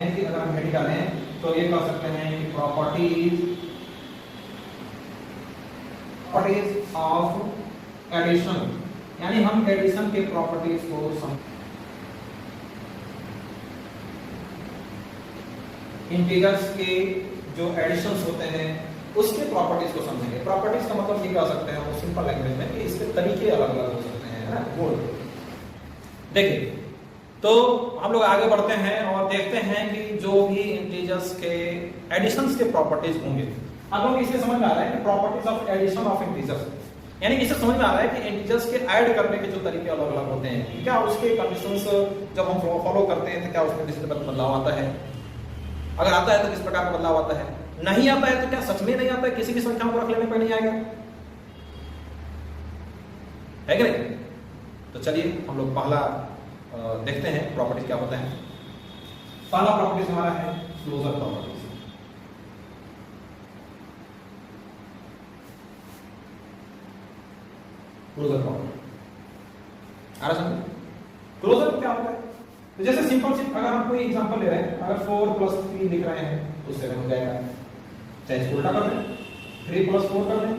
कि अगर हम हेडिंग डालें तो ये कह सकते हैं कि प्रॉपर्टीज ऑफ एडिशन, यानी हम एडिशन के प्रॉपर्टीज को इंटीजर्स के जो एडिशंस होते हैं उसके प्रॉपर्टीज को समझेंगे। प्रॉपर्टीज का मतलब ये कह सकते हैं वो सिंपल लैंग्वेज में कि इसके तरीके अलग अलग हो सकते हैं, है ना। गुड, देखिए तो हम लोग आगे बढ़ते हैं और देखते हैं कि जो भी इंटीजर्स के एडिशंस के प्रॉपर्टीज होंगे। अब हम इसे समझ में आ रहा है कि properties of addition of integers, यानी इसे समझ में आ रहा है कि इंटीजर्स के ऐड करने के जो तरीके अलग अलग होते हैं, क्या उसके कंडीशंस जब हम फॉलो करते हैं तो क्या उसमें किसी तरह बदलाव आता है, अगर आता है तो किस प्रकार का बदलाव आता है, नहीं आता है तो क्या सच में नहीं आता है, किसी भी संख्याओं को रख लेने पर नहीं आएगा, है कि नहीं। तो चलिए हम लोग पहला देखते हैं प्रॉपर्टीज क्या होता है। पहला प्रॉपर्टीज हमारा है क्लोजर प्रॉपर्टीज। क्लोजर प्रॉपर्टी आ रहा समझ। क्लोजर क्या होता है, तो जैसे सिंपल सी अगर हम कोई एग्जांपल ले रहे हैं, अगर 4 + 3 लिख रहे हैं तो 7 हो जाएगा, चाहे उल्टा कर दें 3 + 4 कर दें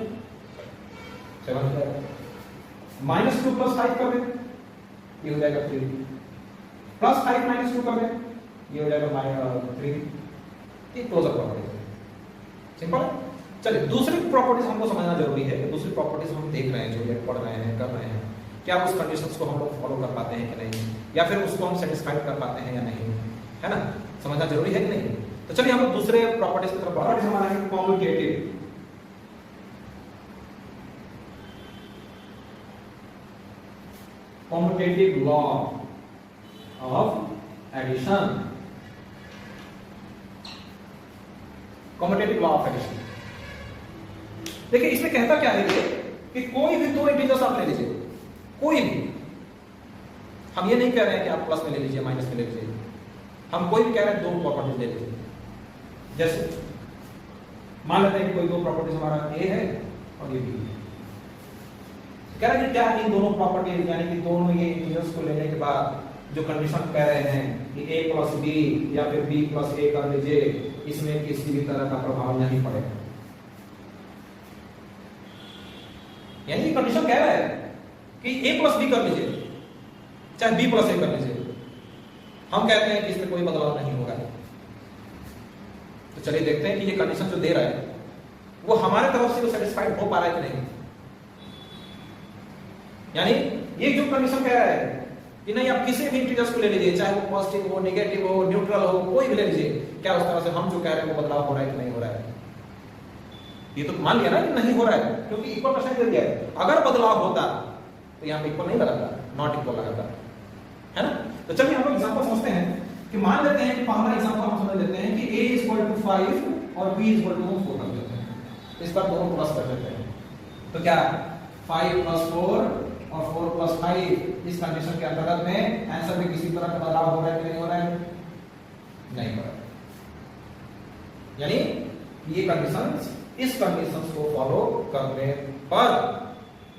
7 हो जाएगा, -2 + 5 कर दें ये हो जाएगा 3, +5 - 2 कर दें ये हो जाएगा -3। ये क्लोजर प्रॉपर्टी है, सिंपल है। चलिए दूसरी प्रॉपर्टीज हमको समझना जरूरी है कि दूसरी प्रॉपर्टीज हम देख रहे हैं, जो ये पढ़ रहे हैं, कर रहे हैं, क्या उस कंडीशंस को हम लोग फॉलो कर पाते हैं कि नहीं, या फिर उसको हम सेटिस्फाइड कर पाते हैं या नहीं, है ना, समझना जरूरी है कि नहीं। तो चलिए हम लोग दूसरे प्रॉपर्टीज की तरफ बढ़ते हैं। हमारा है commutative. Commutative law of addition. Commutative law of addition, देखिए इसमें कहता क्या है कि कोई भी दो इंटीजर्स आप ले लीजिए, कोई भी, हम ये नहीं कह रहे हैं कि आप प्लस में ले लीजिए माइनस में ले लीजिए, हम कोई भी कह रहे हैं दो प्रॉपर्टीज ले लीजिए। जैसे मान लेते हैं कि कोई दो प्रॉपर्टीज हमारा ए है और ये बी है, कह रहे हैं कि क्या इन दोनों प्रॉपर्टीज यानी कि दोनों ये इंटीजर्स को लेने के बाद जो कंडीशन कह रहे हैं कि a + b या फिर b + a कर लीजिए, इसमें किसी भी तरह का प्रभाव नहीं पड़ेगा, यानी कंडीशन कह रहा है कि a + b कर लीजिए चाहे b + a कर लीजिए, हम कहते हैं कि इसमें कोई बदलाव नहीं होगा। तो चलिए देखते हैं कि ये कंडीशन जो दे रहा है वो हमारे तरफ से वो सेटिस्फाइड हो पा रहा है कि नहीं। यानी ये जो कंडीशन कह रहा है कि नहीं आप किसी भी इंटीजर्स को ले लीजिए, चाहे वो पॉजिटिव हो, नेगेटिव हो, न्यूट्रल हो, कोई भी ले लीजिए, क्या उस तरह से हम जो कह रहे हैं वो बदलाव हो रहा है कि नहीं हो रहा है। ये तो मान लिया ना कि नहीं हो रहा है, क्योंकि इक्वल परसेंट दे दिया है। अगर बदलाव होता तो यहाँ पे इक्वल नहीं लगाता, नॉट इक्वल लगाता, है ना। तो चलिए हम लोग एग्जांपल समझते हैं कि मान लेते हैं कि पहला एग्जांपल हम समझ लेते हैं कि a = 5 और b = 4 कर देते हैं, इस पर दोनों प्लस कर देते हैं। तो क्या 5 + 4 और 4 + 5 इस कंडीशन के अंतर्गत में आंसर में किसी तरह का बदलाव हो रहा है कि नहीं हो रहा है, नहीं हो रहा है। यानी ये कंडीशंस, इस कंडीशंस को फॉलो करने पर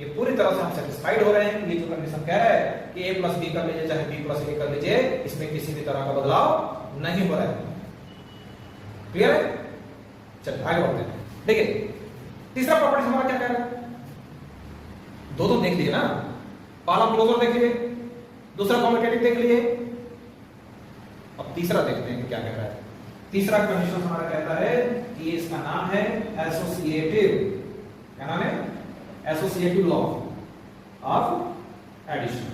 ये पूरी तरह से हम सेटिस्फाइड हो रहे हैं कि ये जो कंडीशन कह रहा है कि a + b कर लीजिए चाहे b + a कर लीजिए, इसमें किसी भी तरह का बदलाव नहीं हो रहा है। क्लियर है। चलिए आगे बढ़ते हैं। देखिए तीसरा प्रॉपर्टी हमारा क्या कह रहा है, दो तो देख लिए ना, पहला क्लोजर देख लिए, दूसरा कॉम्यूटेटिव देख लिए, अब तीसरा देखते हैं कि क्या कह रहा है। तीसरा कंडीशन हमारा कहता है कि इसका नाम है एसोसिएटिव, क्या नाम है, associative law of addition.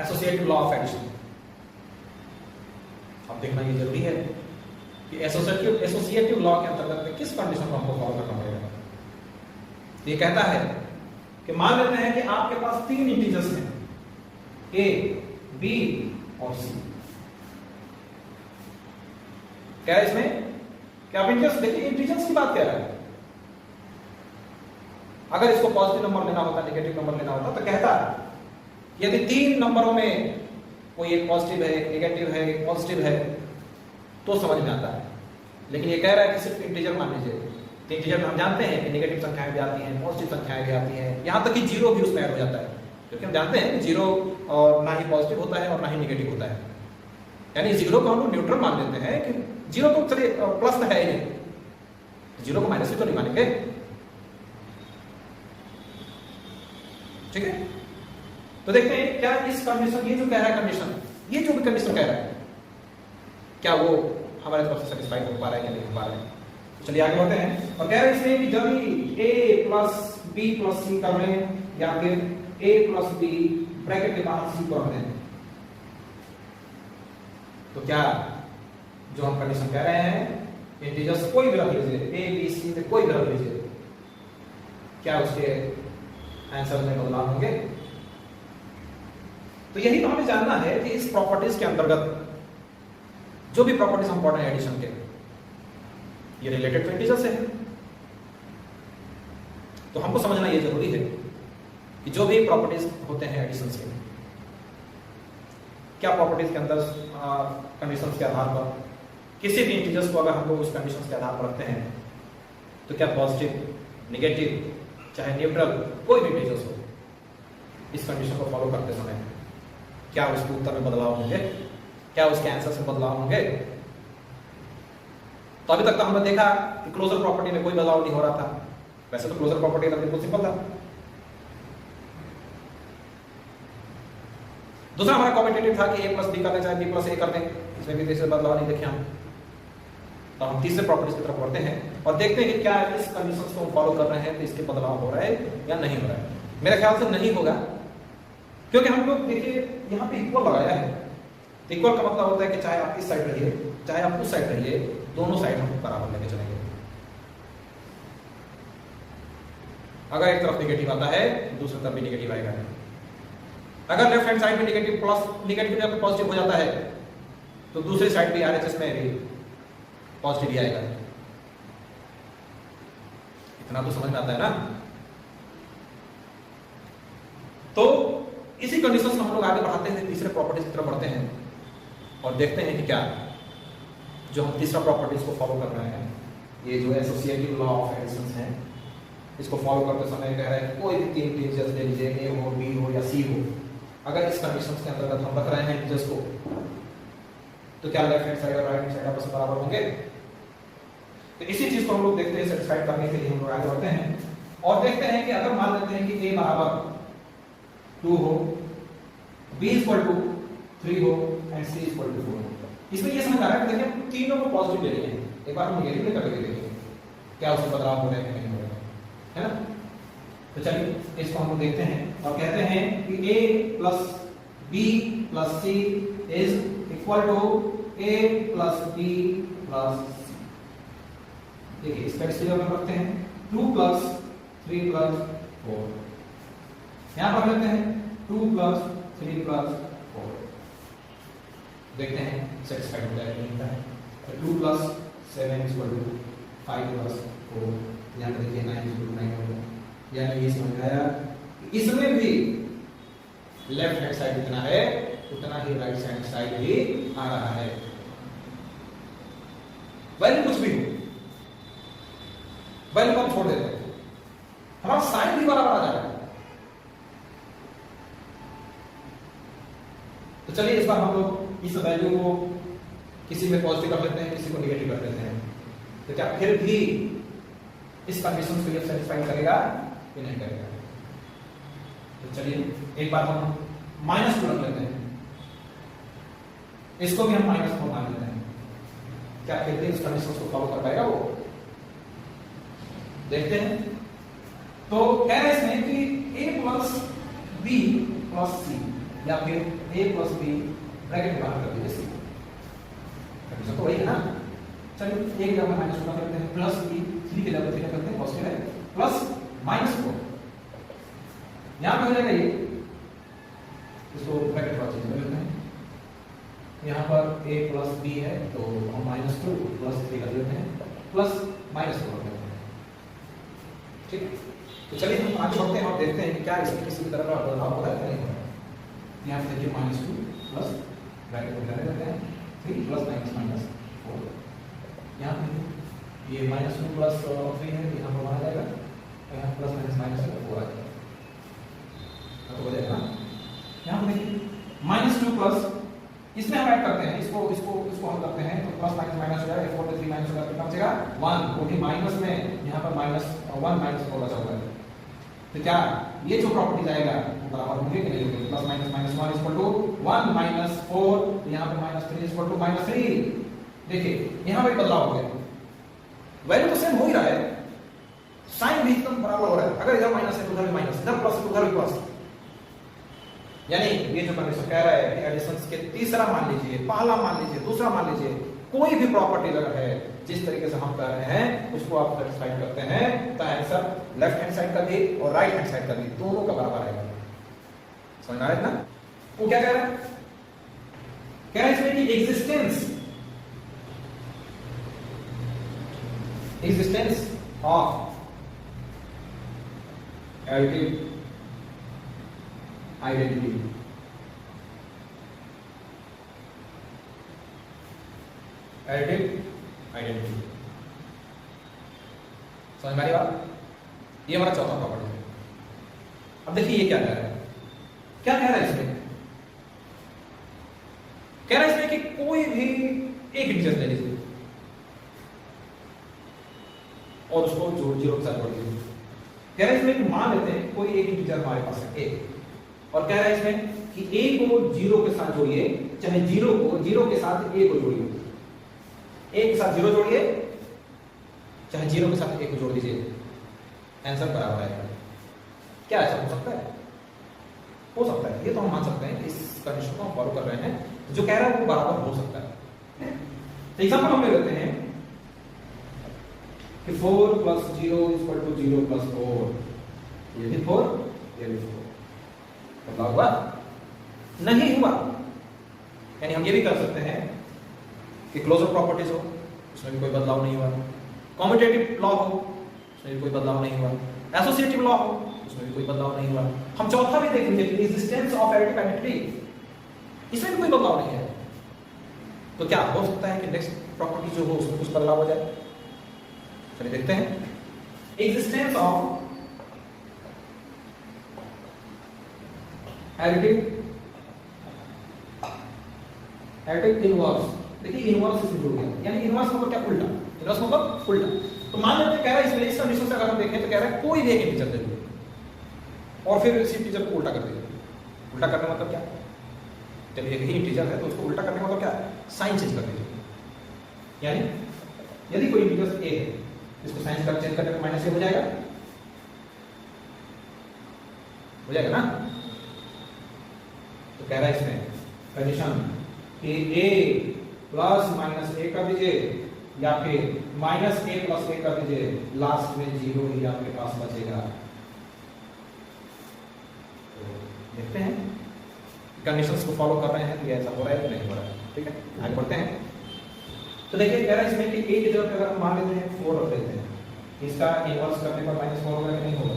Associative law of addition, अब देखना ये जरूरी है कि एसोसिएटिव लॉ के अंतर्गत में किस कंडीशन को हमको फॉलो करना पड़ेगा। ये कहता है कि मान लेते हैं कि आपके पास 3 इंटीजर्स हैं a, b और c। क्या है इसमें, क्या आप इंटीजर्स, देखिए इंटीजर्स की बात कह रहा है। अगर इसको पॉजिटिव नंबर लेना होता, नेगेटिव नंबर लेना होता तो कहता यदि 3 नंबरों में कोई एक पॉजिटिव है, एक नेगेटिव है, एक पॉजिटिव है तो समझ में आता है। लेकिन ये कह रहा है कि सिर्फ इंटीजर मान लीजिए, तो इंटीजर में हम जानते हैं कि नेगेटिव संख्याएं भी आती हैं, पॉजिटिव संख्याएं भी आती हैं, यहां तक कि जीरो भी उसमें ऐड हो जाता है, क्योंकि हम जानते हैं कि जीरो और ना ही पॉजिटिव होता है और ना ही नेगेटिव होता है। यानी जीरो को हम लोग न्यूट्रल मान लेते हैं कि जीरो तो चलिए प्लस तो है ही नहीं, जीरो को माइनस भी तो नहीं मानेंगे, ठीक है। तो देखते हैं क्या इस कंडीशन, ये जो कह रहा है कंडीशन, ये जो भी कंडीशन कह रहा है क्या वो हमारे तरफ से सेटिस्फाइड हो पा रहा है या नहीं हो पा रहा है। चलिए आगे बढ़ते हैं और कह रहे हैं इसमें कि जब भी a प्लस बी प्लस सी कर रहे हैं या फिर a प्लस बी ब्रैकेट के बाहर सी को रख दें, तो क्या जो हम कंडीशन कह रहे हैं इंटीजर्स कोई भी रख लीजिए, a b c में कोई भी रख लीजिए, क्या उसके आंसर में बदलाव होंगे। तो यही तो हमें जानना है कि इस प्रॉपर्टीज के अंतर्गत जो भी प्रॉपर्टीज हम पढ़ रहे हैं एडिशन के, ये रिलेटेड टू इंटीजर से है। तो हमको समझना ये जरूरी है कि जो भी प्रॉपर्टीज होते हैं एडिशन के, क्या प्रॉपर्टीज के अंदर कंडीशंस के आधार पर किसी भी इंटीजर्स को अगर हम लोग उस कंडीशंस के आधार पर रखते हैं तो क्या पॉजिटिव, नेगेटिव, चाहे न्यूट्रल, कोई भी इंटीजर्स हो, इस कंडीशन को फॉलो करते समय क्या उसके उत्तर में बदलाव होंगे, क्या उसके आंसर में बदलाव होंगे। तो अभी तक तो हमने देखा कि क्लोजर प्रॉपर्टी में कोई बदलाव नहीं हो रहा था, वैसे तो क्लोजर प्रॉपर्टी का बिल्कुल सिंपल था। दूसरा हमारा कॉम्पिटेटिव था कि a प्लस बी करना चाहे b प्लस a कर दें, इसमें भी तीसरे बदलाव नहीं देखे हम। तो हम तीसरे प्रॉपर्टीज की तरफ बढ़ते हैं और देखते हैं कि क्या इस कंडीशंस को हम फॉलो कर रहे हैं तो इसके बदलाव हो रहा है या नहीं हो रहा है। मेरे ख्याल से नहीं होगा, क्योंकि हम लोग देखिए यहाँ पे इक्वल लगाया है। इक्वल का मतलब होता है कि चाहे आप इस साइड रहिए चाहे आप उस साइड रहिए, दोनों साइड हम बराबर लेके चलेंगे। अगर एक तरफ नेगेटिव आता है दूसरी तरफ भी नेगेटिव आएगा। अगर लेफ्ट हैंड साइड में नेगेटिव प्लस नेगेटिव या पॉजिटिव हो जाता है तो दूसरी साइड भी आरएचएस में भी पॉजिटिव ही आएगा। इतना तो समझ में आता है ना। तो इसी कंडीशन से हम लोग आगे बढ़ाते हैं, तीसरे प्रॉपर्टीज की तरफ बढ़ते हैं और देखते हैं कि क्या जो हम तीसरा प्रॉपर्टीज को फॉलो कर रहे हैं, ये जो एसोसिएटिव लॉ ऑफ एडिशन है, इसको फॉलो करते समय कह रहे हैं कोई भी तीन इंटीजर्स ले लीजिए, ए हो, बी हो या सी हो, अगर इस कंडीशंस के अंतर्गत हम रख रहे हैं इंटीजर्स को, तो क्या लेफ्ट हैंड साइड और राइट हैंड साइड आपस में बराबर होंगे। तो इसी चीज को हम लोग देखते हैं, सेटिस्फाइड करने के लिए हम लोग आगे बढ़ते हैं और देखते हैं कि अगर मान लेते हैं कि a बराबर 2 हो, b इक्वल टू 3 हो एंड c इक्वल टू 4 हो। इसमें ये समझ आ रहा है कि देखिए हम तीनों को पॉजिटिव ले रहे हैं, एक बार हम नेगेटिव लेकर के देखेंगे क्या उसमें बदलाव हो रहे हैं नहीं हो रहे हैं, है ना। तो चलिए इसको हम लोग देखते हैं और कहते हैं कि a plus b plus c is equal to a plus b plus c। देखिए इसका एक्सप्रेशन में रखते हैं 2 प्लस 3 प्लस 4, यहां पर लेते हैं 2 प्लस 3 प्लस 4, देखते हैं सेटिस्फाइड हो जाएगा नहीं होता है। तो 2 प्लस 7 इक्वल टू 5 प्लस 4, यहां पर देखिए 9 इक्वल टू 9 होगा। यानी ये समझ आया इसमें भी लेफ्ट हैंड साइड जितना है उतना ही राइट हैंड साइड भी आ रहा है, वैल्यू कुछ भी हो, वैल्यू हम छोड़ देते हैं, हमारा साइन भी बराबर आ जा रहा है। तो चलिए इस बार हम लोग इस वैल्यू को किसी में पॉजिटिव कर लेते हैं, किसी को नेगेटिव कर लेते हैं, तो क्या फिर भी इस कंडीशन को ये सेटिस्फाई करेगा कि नहीं करेगा। तो चलिए एक बार हम -2 रख लेते हैं, इसको भी हम -4 मान लेते हैं, क्या फिर भी इस कंडीशन को फॉलो कर पाएगा वो, देखते हैं। तो कह रहे इसमें कि a plus b plus c या फिर a प्लस b ब्रैकेट में बाहर कर दीजिए c, कंडीशन तो वही है ना। चलिए एक जगह -2 करते हैं, प्लस b 3 के जगह 3 करते हैं, पॉजिटिव है, प्लस -4 यहां पे हो जाएगा ये, इसको ब्रैकेट वाला चीज कर लेते हैं। यहां पर a प्लस b है तो हम -2 प्लस 3 कर लेते हैं, प्लस -4 कर लेते हैं, ठीक है। तो चलिए हम आगे बढ़ते हैं और देखते हैं कि क्या इसमें किसी भी तरह का बदलाव हो रहा है नहीं हो रहा है। यहाँ पे देखिए -2 प्लस ब्रैकेट में लगा देते हैं 3 प्लस -4, यहाँ पे ये -2 प्लस 3 है, यहाँ पर आ जाएगा, यहाँ प्लस -4 आ जाएगा, तो हो जाएगा। यहाँ पर देखिए -2 प्लस, इसमें हम ऐड करते हैं, इसको इसको इसको हम करते हैं तो प्लस माइनस माइनस हो जाएगा, 4 में 3 माइनस हो जाएगा, कितना बचेगा 1, वो भी माइनस में, यहाँ पर -1 -4 बचा हुआ है। तो क्या ये जो प्रॉपर्टीज आएगा वो बराबर होंगे कि नहीं होंगे? Plus minus minus 1 equal to 1 minus 4, यहाँ पे -3 इक्वल टू -3। देखिए यहाँ पे बदलाव हो गया, वैल्यू तो सेम हो ही रहा है, साइन भी एकदम बराबर हो रहा है, अगर इधर माइनस है तो उधर भी माइनस, इधर प्लस है तो उधर भी प्लस। यानी ये जो कंडीशन कह रहा है कि एडिशंस के तीसरा मान लीजिए, पहला मान लीजिए, दूसरा मान लीजिए, कोई भी प्रॉपर्टी अगर है जिस तरीके से हम कर रहे हैं उसको आप सेटिस्फाई करते हैं तो आंसर लेफ्ट हैंड साइड का भी और राइट हैंड साइड का भी दोनों का बराबर आएगा। समझ आ रहा है ना? वो क्या कह रहा है? कह रहा है इसमें कि existence of additive identity, additive identity. समझ में आ रही बात? ये हमारा चौथा प्रॉपर्टी है। अब देखिए ये क्या कह रहा है, क्या कह रहा है इसमें? कह रहा है इसमें कि कोई भी एक इंटीजर ले लीजिए और उसको जोड़ 0 के साथ जोड़ दीजिए। कह रहा है इसमें कि मान लेते हैं कोई एक इंटीजर हमारे पास है a, और कह रहा है इसमें कि a को 0 के साथ जोड़िए, चाहे 0 के साथ a को जोड़िए, a के साथ 0 जोड़िए, चाहे 0 के साथ a को जोड़ दीजिए, आंसर बराबर आएगा। क्या ऐसा हो सकता है? हो सकता है, ये तो हम मान सकते हैं, इस कंडीशन को हम फॉलो कर रहे हैं, जो कह रहा है वो बराबर हो सकता है। तो एग्जांपल हम ले लेते हैं कि 4 + 0 = 0 + 4, ये भी 4, ये भी 4, बदलाव हुआ? नहीं हुआ। यानी हम ये भी कर सकते हैं कि क्लोजर प्रॉपर्टीज हो, उसमें भी कोई बदलाव नहीं हुआ, कॉम्यूटेटिव लॉ हो, उसमें भी कोई बदलाव नहीं हुआ, एसोसिएटिव लॉ हो, उसमें भी कोई बदलाव नहीं हुआ। हम चौथा भी देख लीजिए, रेजिस्टेंस ऑफ एडिटिव आइडेंटिटी, इसमें भी कोई बदलाव नहीं है। तो क्या हो सकता है कि नेक्स्ट प्रॉपर्टी जो हो उसमें कुछ बदलाव हो जाए? चलिए देखते हैं। एग्जिस्टेंस ऑफ एडिटिव इनवर्स, देखिए इनवर्स इसमें जुड़ गया, यानी इनवर्स मतलब क्या? उल्टा। इनवर्स मतलब उल्टा। तो मान लेते हैं कह रहा है इसमें इस कंडीशन से अगर हम देखें तो कह रहा है कोई भी एक इंटीजर ले लीजिए और फिर इस इंटीजर को उल्टा कर दीजिए। उल्टा करने मतलब क्या? चलिए एक ही इंटीजर है तो उसको उल्टा करने का मतलब क्या है? साइन चेंज कर दीजिए। यानी यदि कोई इंटीजर a है, इसको साइन चेंज करने पर -a हो जाएगा, हो जाएगा ना? तो कह रहा है इसमें कंडीशन कि a + -a कर दीजिए या फिर -a + a कर दीजिए, लास्ट में 0 ही आपके पास बचेगा। तो देखते हैं कंडीशंस को फॉलो कर रहे हैं तो ऐसा हो रहा है कि नहीं हो रहा है। ठीक है, आगे बढ़ते हैं। तो देखिए कह रहा है इसमें कि a की जगह पे अगर हम मान लेते हैं 4 रख लेते हैं, इसका इनवर्स करने पर -4 होगा कि नहीं होगा?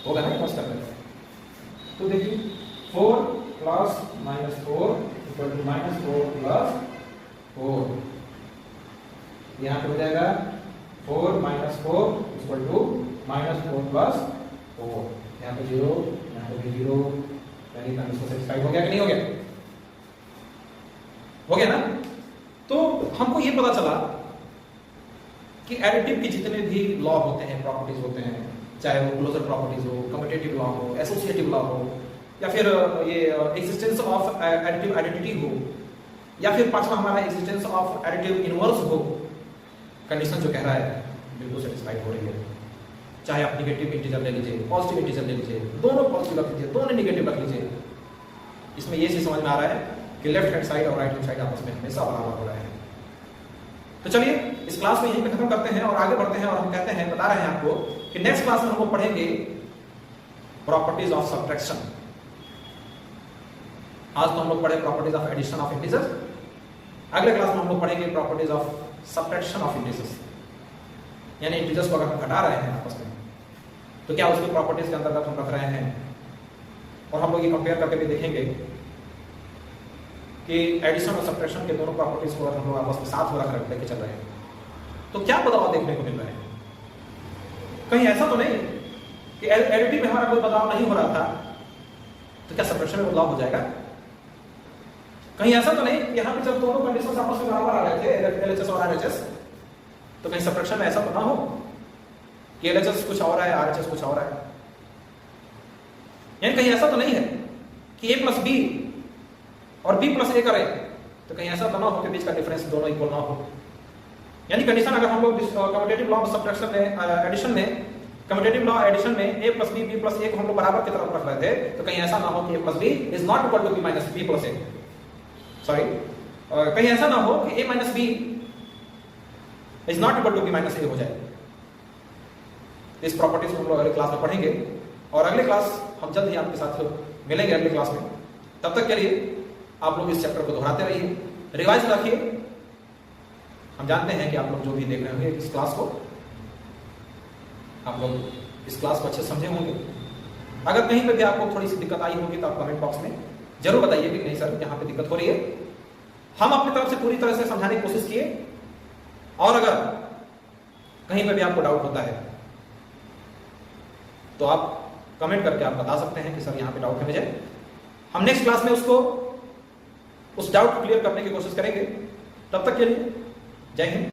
होगा ना इनवर्स करने पर। तो देखिए 4 + -4 = -4 + 4, यहाँ पे हो जाएगा 4 - 4 = -4 + 4, यहाँ पे 0, यहाँ पे भी 0, यानी कंडीशन सेटिस्फाइड हो गया कि नहीं हो गया? हो गया ना? तो हमको ये पता चला कि एडिटिव के जितने भी लॉ होते हैं, प्रॉपर्टीज होते हैं, चाहे वो क्लोजर प्रॉपर्टीज हो, कम्यूटेटिव लॉ हो, एसोसिएटिव लॉ हो, या फिर ये एग्जिस्टेंस ऑफ एडिटिव आइडेंटिटी हो, या फिर पांचवा हमारा एग्जिस्टेंस ऑफ एडिटिव इनवर्स हो, कंडीशन जो कह रहा है बिल्कुल सेटिस्फाइड हो रही है। चाहे आप नेगेटिव इंटीजर ले लीजिए, पॉजिटिव इंटीजर ले लीजिए, दोनों पॉजिटिव रख लीजिए, दोनों नेगेटिव रख लीजिए, इसमें ये चीज समझ में आ रहा है कि लेफ्ट हैंड साइड और राइट हैंड साइड आपस में हमेशा बराबर हो रहा है। तो चलिए इस क्लास में यहीं पे खत्म करते हैं और आगे बढ़ते हैं, और हम कहते हैं, बता रहे हैं आपको कि नेक्स्ट क्लास में हम लोग पढ़ेंगे प्रॉपर्टीज ऑफ सब्ट्रैक्शन। आज तो हम लोग पढ़े properties of addition of integers, अगले क्लास में हम लोग पढ़ेंगे properties of subtraction of integers, यानी इंटीजर्स को अगर हम घटा रहे हैं आपस में तो क्या उसकी प्रॉपर्टीज के अंतर्गत हम रख रहे हैं, और हम लोग ये कंपेयर करके भी देखेंगे कि एडिशन और सब्ट्रैक्शन के दोनों प्रॉपर्टीज को हम लोग आपस में साथ में रख लेके चल रहे हैं तो क्या बदलाव देखने को मिल रहे हैं। कहीं ऐसा तो नहीं कि एडिटिव में हमारा कोई बदलाव नहीं हो रहा था तो क्या सब्ट्रैक्शन में बदलाव हो जाएगा? कहीं ऐसा तो नहीं कि यहाँ पे जब दोनों कंडीशन आपस में बराबर आ रहे थे LHS और RHS, तो कहीं सब्ट्रैक्शन में ऐसा तो ना हो कि LHS कुछ और है RHS कुछ और है? यानी कहीं ऐसा तो नहीं है कि A प्लस बी और B प्लस ए करें तो कहीं ऐसा तो ना हो कि बीच का डिफरेंस दोनों इक्वल ना हो। यानी कंडीशन अगर हम लोग कम्यूटेटिव लॉ ऑफ सब्ट्रैक्शन में एडिशन में कम्यूटेटिव लॉ एडिशन में A प्लस बी प्लस ए को हम लोग बराबर की तरफ रख रहे थे, तो कहीं ऐसा ना हो कि A plus B is not equal to B minus B plus A, sorry कहीं ऐसा ना हो कि A minus B is not equal to B minus A हो जाए। इस प्रॉपर्टीज को हम लोग अगले क्लास में पढ़ेंगे और अगले क्लास हम जल्द ही आपके साथ मिलेंगे अगले क्लास में। तब तक के लिए आप लोग इस चैप्टर को दोहराते रहिए, रिवाइज रखिए। हम जानते हैं कि आप लोग जो भी देख रहे होंगे इस क्लास को, आप लोग इस क्लास को अच्छे समझे होंगे। अगर कहीं पे भी आपको थोड़ी सी दिक्कत आई होगी तो आप कमेंट बॉक्स में जरूर बताइए कि नहीं सर यहाँ पे दिक्कत हो रही है। हम अपनी तरफ से पूरी तरह से समझाने की कोशिश किए, और अगर कहीं पे भी आपको डाउट होता है तो आप कमेंट करके आप बता सकते हैं कि सर यहाँ पे डाउट है मुझे। हम नेक्स्ट क्लास में उस डाउट को क्लियर करने की कोशिश करेंगे। तब तक के लिए जय हिंद।